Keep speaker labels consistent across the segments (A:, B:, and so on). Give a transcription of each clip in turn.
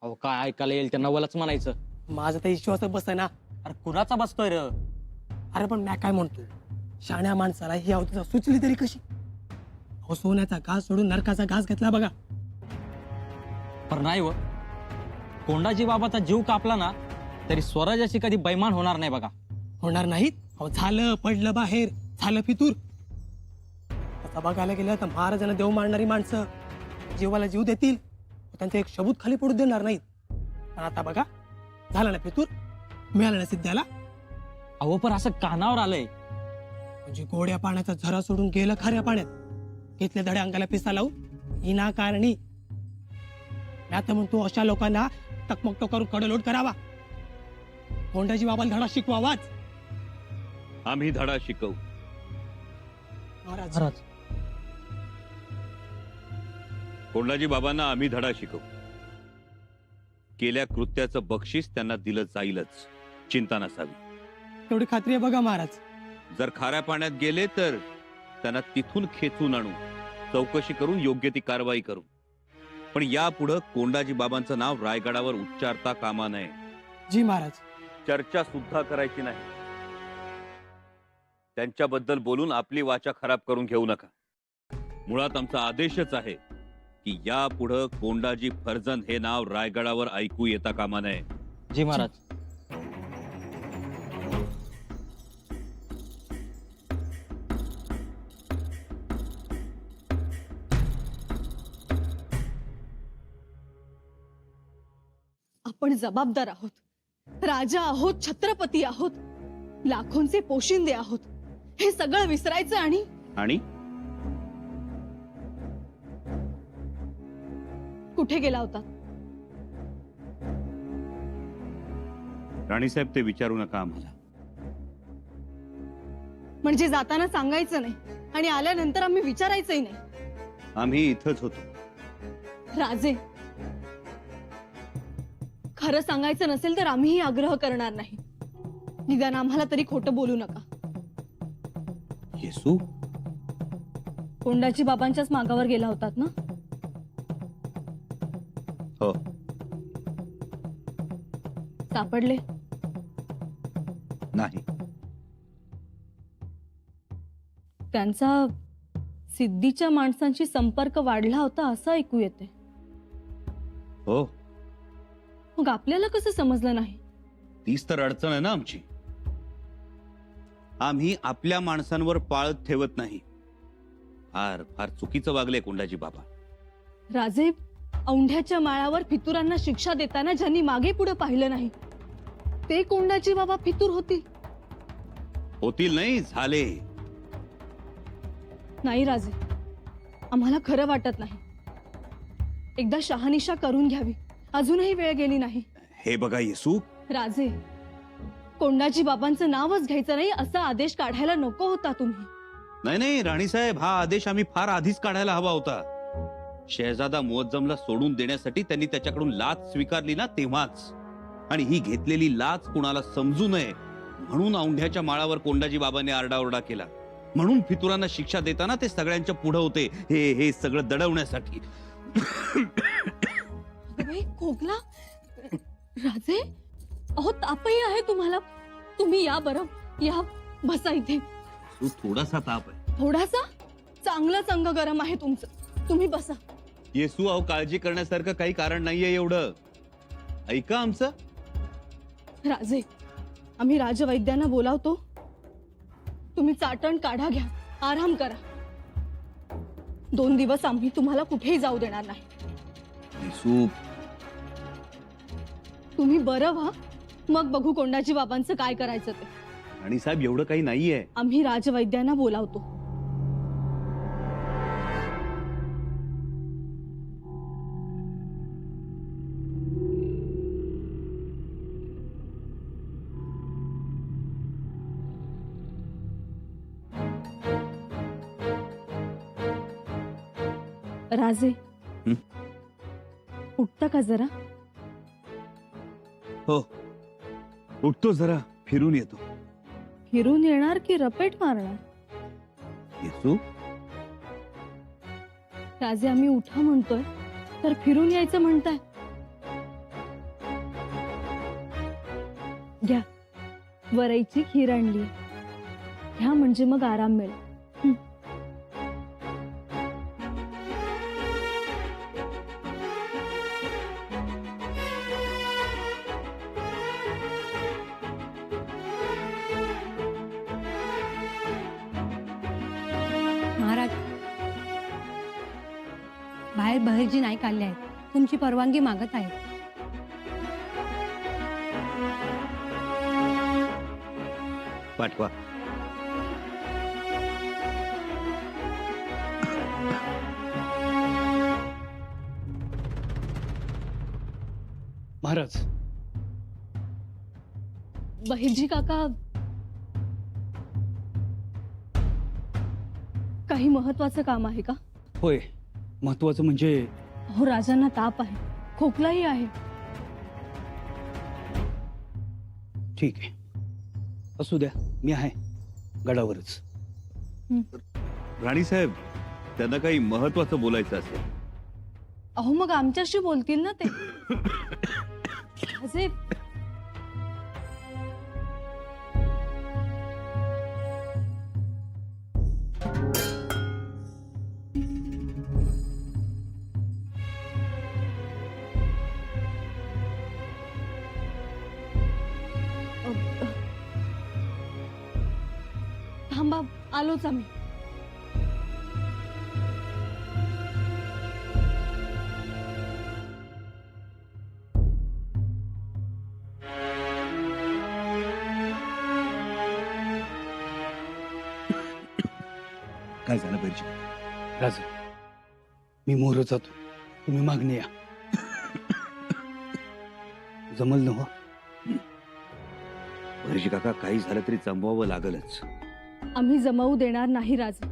A: अहो काय ऐकायला येईल त्या नवलाच म्हणायचं.
B: माझा तर विश्वास बसतोय ना.
A: अरे कुणाचा बसतोय र?
B: अरे पण मी काय म्हणतो, शाण्या माणसाला ही अवधूत सुचली तरी कशी? अहो सोन्याचा घास सोडून नरकाचा घास घेतला बघा.
A: पण नाही व, कोंडाजी बाबाचा जीव कापला ना तरी स्वराज्याची कधी बैमान होणार नाही बघा.
B: होणार नाहीत? अहो झालं, पडलं बाहेर, झालं फितूर. आता बघायला गेलं तर महाराजांना देव मारणारी माणसं जीवाला जीव देतील, त्यांचा एक शबूत खाली पडू देणार नाहीत. पण आता बघा, झालं ना फितूर, मिळालं ना सिद्ध्याला.
A: अहो पण असं कानावर आलंय.
B: म्हणजे गोड्या पाण्याचा झरा सोडून गेलं खाऱ्या पाण्यात, घेतले धडे अंगाला पिसा लावून विनाकारणी. मी आता म्हणतो अशा लोकांना टकमकटो करून कडलोट करावा, कोंडाजी बाबाला धडा शिकवावाच.
C: आम्ही धडा शिकवू.
B: महाराज
C: कोंडाजी बाबांना आम्ही धडा शिकवू. केल्या कृत्याचं बक्षीस त्यांना दिलं जाईलच, चिंता नसावी.
B: तेवढी खात्री आहे बघा महाराज.
C: जर खाऱ्या पाण्यात गेले तर त्यांना तिथून खेचून आणू, चौकशी करून योग्य ती कारवाई करू. पण यापुढे कोंडाजी बाबांचं नाव रायगडावर उच्चारता कामा नये.
B: जी महाराज.
C: चर्चा सुद्धा करायची नाही. त्यांच्याबद्दल बोलून आपली वाचा खराब करून घेऊ नका. मुळात आमचा आदेशच आहे की यापुढे कोंडाजी फर्जंद हे नाव रायगडावर ऐकू येता कामा नये.
A: जी महाराज.
D: आपण जबाबदार आहोत, राजा आहोत, छत्रपती आहोत, लाखोंचे पोशिंदे आहोत. हे सगळं विसरायचं आणि कुठे गेला होता?
C: राणीसाहेब, ते विचारू नका आम्हाला.
D: म्हणजे जाताना सांगायचं नाही आणि आल्यानंतर आम्ही विचारायचंही नाही.
C: आम्ही इथंच होतो.
D: राजे, खरं सांगायचं नसेल तर आम्हीही आग्रह करणार नाही. निदान आम्हाला तरी खोटं बोलू नका.
C: येसू,
D: कोंडाजी बाबांच्याच मागावर गेला होतात ना?
C: हो.
D: सापडले?
C: नाही.
D: त्यांचा सिद्धीच्या माणसांशी संपर्क वाढला होता असं ऐकू येते.
C: हो,
D: मग आपल्याला कसं समजलं नाही?
C: तीच तर अडचण आहे ना आमची. आम्ही आपल्या माणसांवर पाळत ठेवत नाही. फार फार चुकीचं वागले कोंडाजी बाबा.
D: राजे, औंढ्याच्या माळावर फितुरांना शिक्षा देताना ज्यांनी मागे पुढे पाहिलं नाही ते कोंडाजी बाबा फितूर होतील?
C: होतील नाही, झाले.
D: नाही राजे, आम्हाला खरं वाटत नाही. एकदा शहानिशा करून घ्यावी, अजूनही वेळ गेली नाही.
C: हे बघा येसू,
D: राजे, कोंडाजी बाबांचं नावच घ्यायचं नाही असा आदेश काढायला नको होता तुम्ही.
C: नाही नाही राणीसाहेब, हा आदेश आम्ही फार आधीच काढायला हवा होता. शहजादा मुअज्जमला सोडून देण्यासाठी त्यांनी त्याच्याकडून लाच स्वीकारली ना, तेव्हाच. आणि ही घेतलेली लाच कुणाला समजू नये म्हणून औंढ्याच्या माळावर कोंडाजी बाबांनी आरडाओरडा केला. म्हणून फितुरांना शिक्षा देताना ते सगळ्यांच्या पुढे होते, हे सगळं दडवण्यासाठी.
D: खोकला? राजे, अहो तापही आहे तुम्हाला. तुम्ही या बरं, या, बसा इथे.
C: थोडासा ताप आहे.
D: थोडासा? चांगलंच अंग गरम आहे तुमचं. तुम्ही बसा.
C: येसू, अहो काळजी करण्यासारखं काही कारण नाहीये एवढं. ऐका आमचं.
D: राजे, आम्ही राजवैद्यांना बोलावतो. तुम्ही चाटण काढा घ्या, आराम करा. 2 दिवस आम्ही तुम्हाला कुठेही जाऊ देणार नाही.
C: येसू,
D: तुम्ही बरं व्हा, मग बघू कोंडाजी बाबांचं काय करायचं ते.
C: आणि साहेब, एवढं काही नाहीये.
D: आम्ही राजवैद्यांना बोलावतो. राजे, उठता का जरा?
C: हो, उठतो, जरा फिरून येतो.
D: फिरून येणार की रपेट मारणार?
C: येसू,
D: राजे, आम्ही उठा म्हणतोय तर फिरून यायचं म्हणताय. घ्या, वरईची खीर आणली, घ्या म्हणजे मग आराम मिळेल. हं.
E: महाराज, बाहेर बहिर्जी नाईक आले आहेत, तुमची परवानगी मागत आहेत.
C: पाठवा.
B: महाराज,
D: बहिर्जी काका, काही महत्वाचं काम आहे का?
F: होय, महत्वाचं म्हणजे
D: हो, राजांना ताप आहे, खोकलाही आहे.
F: ठीक आहे, असू द्या, मी आहे गडावरच.
C: राणीसाहेब, त्यांना काही महत्वाचं बोलायचं असेल.
D: अहो, मग आमच्याशी बोलतील ना ते. राजे, थांबा, आलोच आम्ही.
C: काय झालं पाहिजे?
F: राजा, मी मोर जातो, तुम्ही मागणी या. जमल न हो?
C: भैरजी काका, काही झालं तरी जमवावं लागलच.
D: आम्ही जमवू देणार नाही राजे.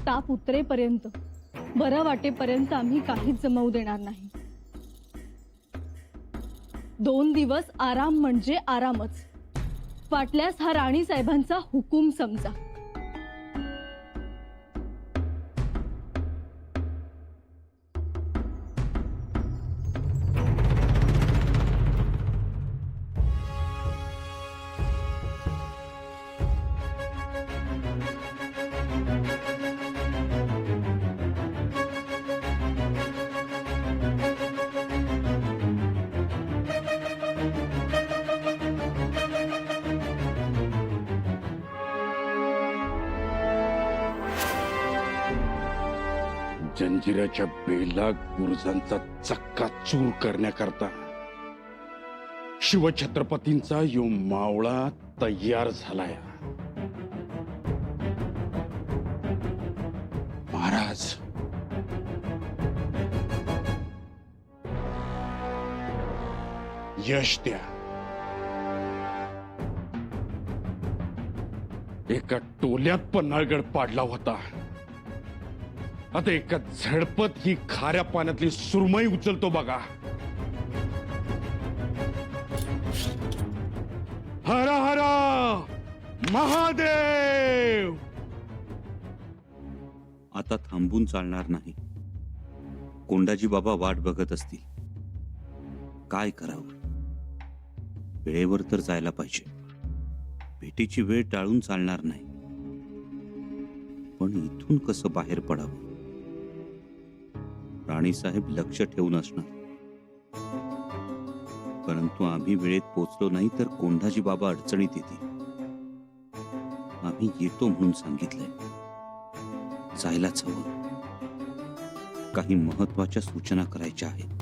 D: ताप उतरेपर्यंत, बरं वाटेपर्यंत आम्ही काहीच जमवू देणार नाही. 2 दिवस आराम म्हणजे आरामच. वाटल्यास हा राणी साहेबांचा हुकूम समजा.
G: जंजिराच्या बेला गुरुजांचा चक्का चूर करण्याकरता शिवछत्रपतींचा यो मावळा तयार झालाय. महाराज, यश द्या. एका टोल्यात पन्हाळगड पाडला होता, आता एका झडपत ही खाऱ्या पाण्यातली सुरमई उचलतो बघा. हर हर महादेव.
C: आता थांबून चालणार नाही. कोंडाजी बाबा वाट बघत असतील. काय करावं? वेळेवर तर जायला पाहिजे. भेटीची वेळ टाळून चालणार नाही. पण इथून कसं बाहेर पडावं? राणीसाहेब लक्ष ठेवून असणार, परंतु आम्ही वेळेत पोचलो नाही तर कोंढाजी बाबा अडचणीत येतील. आम्ही येतो म्हणून सांगितलंय, जायलाच हवं. काही महत्वाच्या सूचना करायच्या आहेत.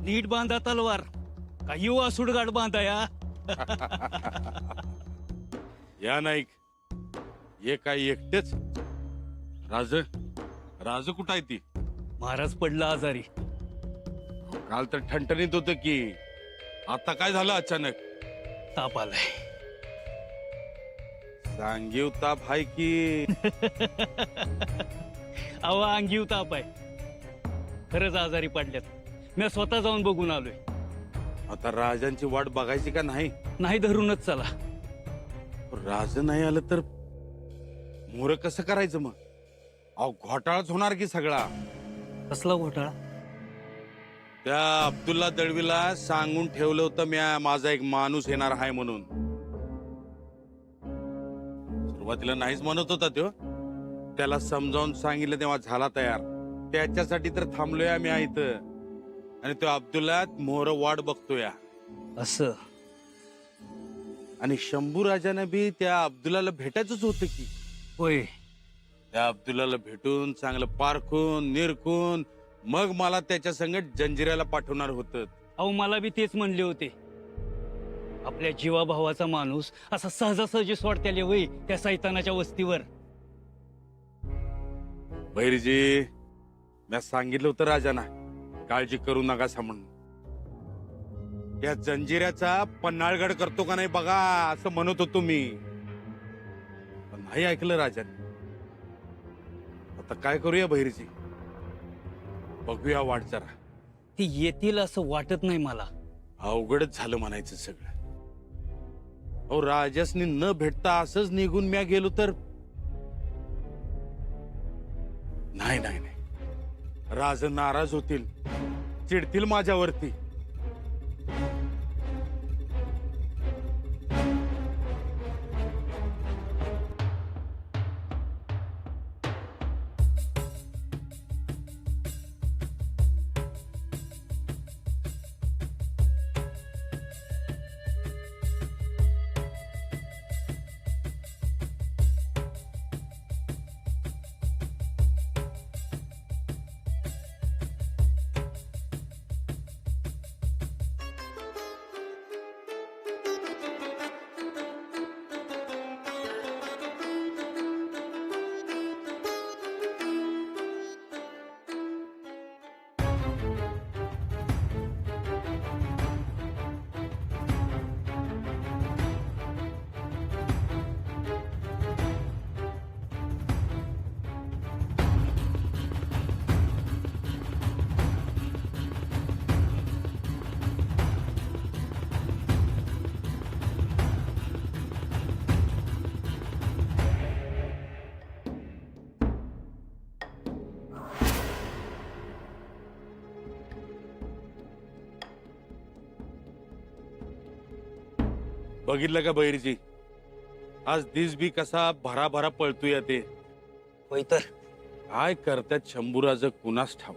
F: नीट बांधा तलवार, काही युवा सुडगाड बांधा या.
G: या नाईक, ये काय एकटेच? राज कुठं आहे ती?
F: महाराज पडला आजारी.
G: काल तर ठणठणीत होत की, आता काय झालं अचानक?
F: ताप आलाय.
G: सांगीव ताप हाय की
H: अहो अंगी ताप आहे, खरंच आजारी पडल्यात. मी स्वतः जाऊन बघून आलोय.
G: आता राजांची वाट बघायची का नाही?
H: नाही धरूनच चला.
G: राज नाही आलं तर मोर कसं करायचं मग? अहो घोटाळाच होणार की सगळा.
H: कसला घोटाळा?
G: त्या अब्दुल्ला दळवीला सांगून ठेवलं होतं म्या, माझा एक माणूस येणार आहे म्हणून. सुरुवातीला नाहीच म्हणत होता तो. त्याला समजावून सांगितलं तेव्हा झाला तयार. त्याच्यासाठी तर थांबलोय आम्ही इथं. आणि तो अब्दुल्ला मोहर वाट बघतोय.
H: असं?
G: आणि शंभू राजाने बी त्या अब्दुल्लाला भेटायचंच होतं की.
H: होय.
G: त्या अब्दुल्लाला भेटून चांगलं पारखून निरखून मग मला त्याच्या संगत जंजिऱ्याला पाठवणार होतं.
H: अहो मला बी तेच म्हणले होते. आपल्या जीवाभावाचा माणूस असा सहजासहजी सोडत्याले होई त्या सैतानाच्या वस्तीवर.
G: बैरजी, मी सांगितलं होतं राजाना काळजी करू नका म्हणून. त्या जंजिऱ्याचा पन्हाळगड करतो का नाही बघा असं म्हणत होतो मी. पण नाही ऐकलं राजाने. आता काय करूया बैरजी? बघूया वाट जरा.
H: ती येतील असं वाटत नाही मला.
G: अवघडच झालं म्हणायचं सगळं. अहो राजासनी न भेटता असंच निघून म्या गेलो तर नाही नाही नाही. राज नाराज होतील, चिडतील माझ्यावरती. बघितलं का बैरजी, आज दिस बी कसा भराभरा पळतोय ते.
H: होय तर.
G: काय करतात शंभूराज कुणास ठाव.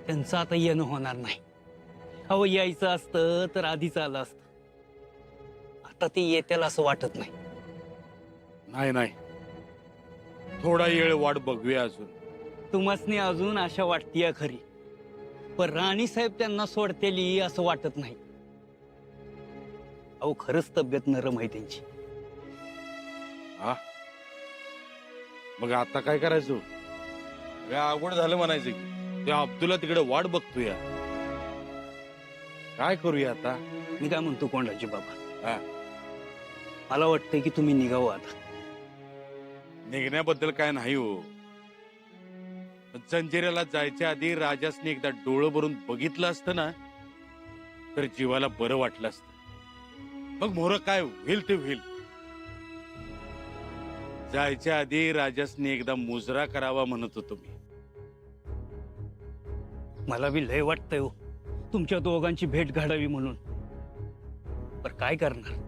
H: त्यांचं आता येणं होणार नाही. अहो यायचं असतं तर आधीच आलं असतं. आता ते येतील असं वाटत नाही.
G: नाही नाही, थोडा वेळ वाट बघूया अजून.
H: तुम्हासनी अजून आशा वाटतीय खरी, पण राणी साहेब त्यांना सोडतेली असं वाटत नाही. अहो खरंच तब्येत नरम आहे त्यांची.
G: हा, मग आता काय करायचं? काय अवघड झालं म्हणायचं की. त्या अब्दुल्ला तिकडे वाट बघतोय. काय करूया आता?
H: मी काय म्हणतो कोंडाजी बाबा,
G: हा,
H: मला वाटतंय की तुम्ही निघावं आता.
G: निघण्याबद्दल काय नाही हो. जंजिऱ्याला जायच्या आधी राजासने एकदा डोळं भरून बघितलं असतं ना तर जीवाला बरं वाटलं असतं. मग मोर काय होईल ते होईल. जायच्या आधी राजासने एकदा मुजरा करावा म्हणत होतो मी.
H: मला बी लय वाटतंय हो तुमच्या दोघांची भेट घडावी म्हणून. पण काय करणार,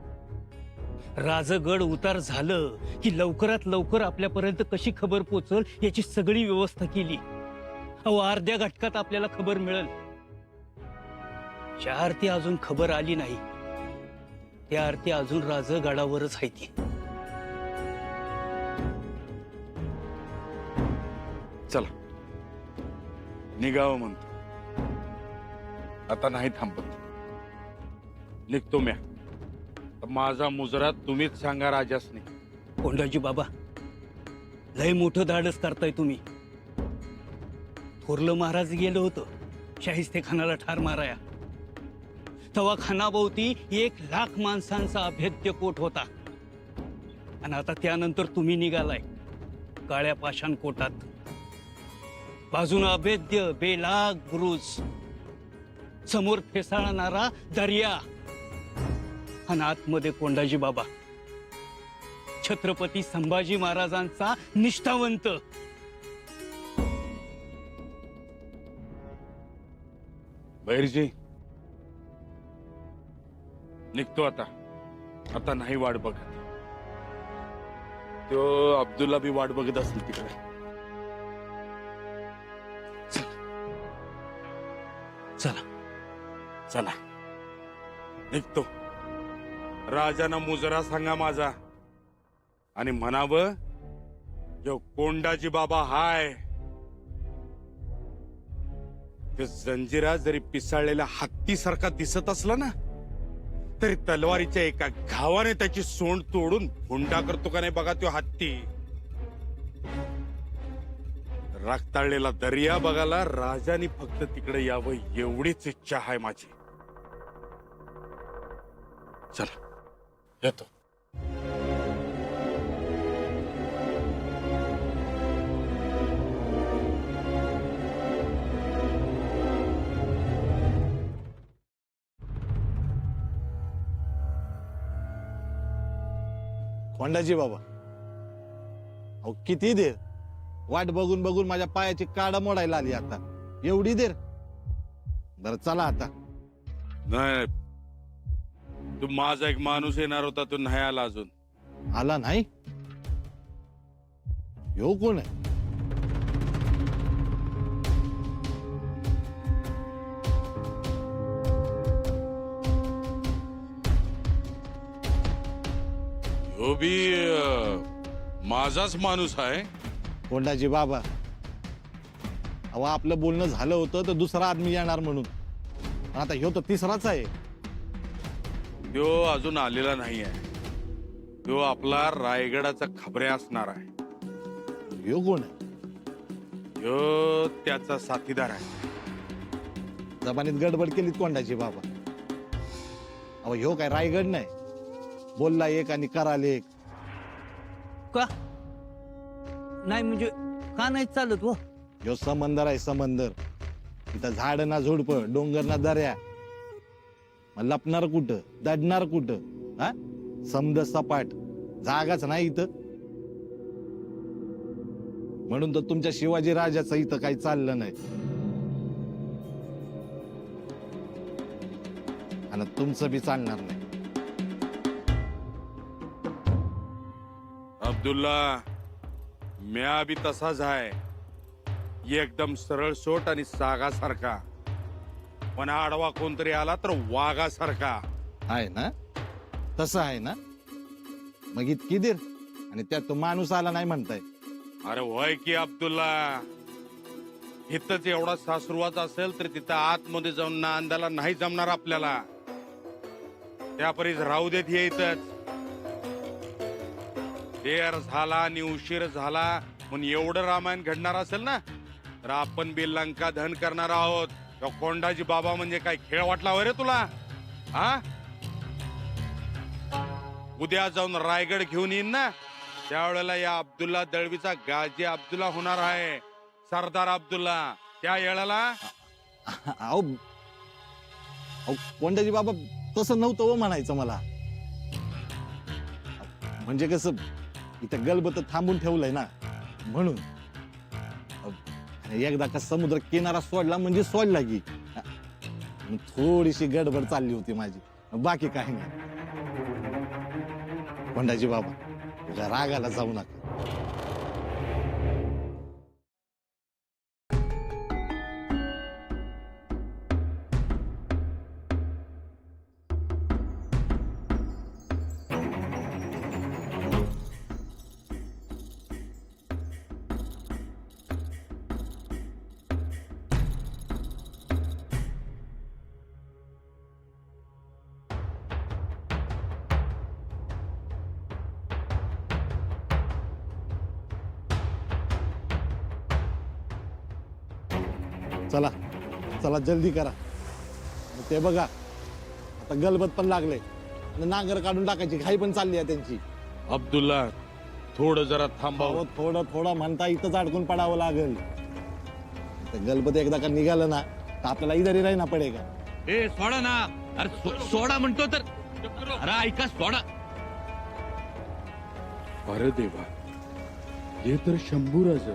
H: राजगड उतार झालं की लवकरात लवकर आपल्यापर्यंत कशी खबर पोचल याची सगळी व्यवस्था केली. अहो अर्ध्या घटकात आपल्याला खबर मिळेल. ज्या अर्थी अजून खबर आली नाही त्या अर्थी अजून राजगडावरच आहे ती.
G: चला निघावं म्हणतो. आता नाही थांबत. निघतो म्या. माझा मुजरा तुम्हीच सांगा राजासने.
H: कोंडाजी बाबा, लय मोठं धाडस करताय तुम्ही. थोरलं महाराज गेलं होतं शाहिस्ते खानाला ठार माराया. तेव्हा खानाभोवती 1,00,000 माणसांचा अभेद्य कोट होता. आणि आता त्यानंतर तुम्ही निघालाय. काळ्या पाषाण कोटात. बाजूनं अभेद्य बेलाग बुरुज, समोर फेसाळणारा दर्या, आणि आतमध्ये कोंडाजी बाबा, छत्रपती संभाजी महाराजांचा निष्ठावंत.
G: बहिरजी निघतो आता. आता नाही वाट बघत. तो अब्दुल्ला बी वाट बघत असेल तिकडे.
H: चला
G: चला निघतो. राजाना मुजरा सांगा माझा, आणि म्हणावं जो कोंडाजी बाबा हाय ते जंजिरा जरी पिसाळलेल्या हत्तीसारखा दिसत असला ना, तरी तलवारीच्या एका घावाने त्याची सोंड तोडून हुंडा करतो का नाही बघा तो हत्ती. रक्ताळलेला दर्या बघायला राजानी फक्त तिकडे यावं एवढीच इच्छा आहे माझी. चला येतो.
I: कोंडाजी बाबा, अहो किती देर वाट बघून बघून माझ्या पायाची काड मोडायला आली. आता एवढी देर? बरं चला आता.
G: नाही, तू माझा एक माणूस येणार होता, तो नाही आला अजून.
I: आला नाही? ह्यो कोण आहे?
G: ह्यो बी माझाच माणूस आहे.
I: कोंडाजी बाबा, अहो आपलं बोलणं झालं होतं तर दुसरा आदमी येणार म्हणून. आता ह्यो तर तिसराच आहे.
G: तो अजून आलेला नाही आहे. तो आपला रायगडाचा खबऱ्या असणार आहे.
I: ह्यो कोण आहे?
G: ह्यो त्याचा साथीदार आहे.
I: जबानीत गडबड केलीत कोंडाजी बाबा. अहो ह्यो काय रायगड नाही, बोलला एक आणि कराल एक.
H: का नाही म्हणजे का नाही चालत हो?
I: ह्यो समंदर आहे समंदर. इथं झाड ना झुडप, डोंगर ना दर्या. मग लपणार कुठं, दडणार कुठं? हा, समद सपाट जागाच नाही इथं. म्हणून तर तुमच्या शिवाजी राजाचं इथं काही चाललं नाही. आणि तुमचं बी चालणार नाही.
G: अब्दुल्ला, म्या बी तसाच आहे. एकदम सरळ सोट आणि सागासारखा. पण आडवा कोणतरी आला तर वाघासारखा
I: आहे ना? तसं आहे ना? मग इतकी देर आणि त्यात तो माणूस आला नाही म्हणताय.
G: अरे होय की अब्दुल्ला. इथंच एवढा सासुरवाच असेल तर तिथं आतमध्ये जाऊन नांदायला नाही जमणार आपल्याला. त्यापरीच राहू देत हे इथंच. देर झाला आणि उशीर झाला म्हणून एवढं रामायण घडणार असेल ना, तर आपण बी लंका धन करणार आहोत. तो कोंडाजी बाबा म्हणजे काय खेळ वाटला हो रे तुला? हा, उद्या जाऊन रायगड घेऊन येईन ना, त्यावेळेला या अब्दुल्ला दळवीचा गाजी अब्दुल्ला होणार आहे. सरदार अब्दुल्ला. त्या वेळेला
I: अहो कोंडाजी बाबा तसं नव्हतं हो म्हणायचं मला. म्हणजे कसं इथं गलबत थांबून ठेवलंय ना म्हणून. एकदा का समुद्र किनारा सोडला म्हणजे सोडला की. थोडीशी गडबड चालली होती माझी, बाकी काही नाही. कोंडाजी बाबा रागाला जाऊ नका. चला चला जल्दी करा. ते बघा आता गलबत पण लागले आणि नांगर काढून टाकायची घाई पण चालली आहे त्यांची.
G: अब्दुल्ला, थोडं जरा
I: अहो,
G: थांबावं.
I: थोडं थोडं म्हणता इथंच अडकून पडावं लागेल. ते गणपती एकदा का निघालं ना तर आपल्याला इधर राही ना पडे का.
C: ए सोडा ना. अरे सोडा म्हणतो तर. अरे ऐका सोडा.
G: अरे देवा, हे तर शंभूराज.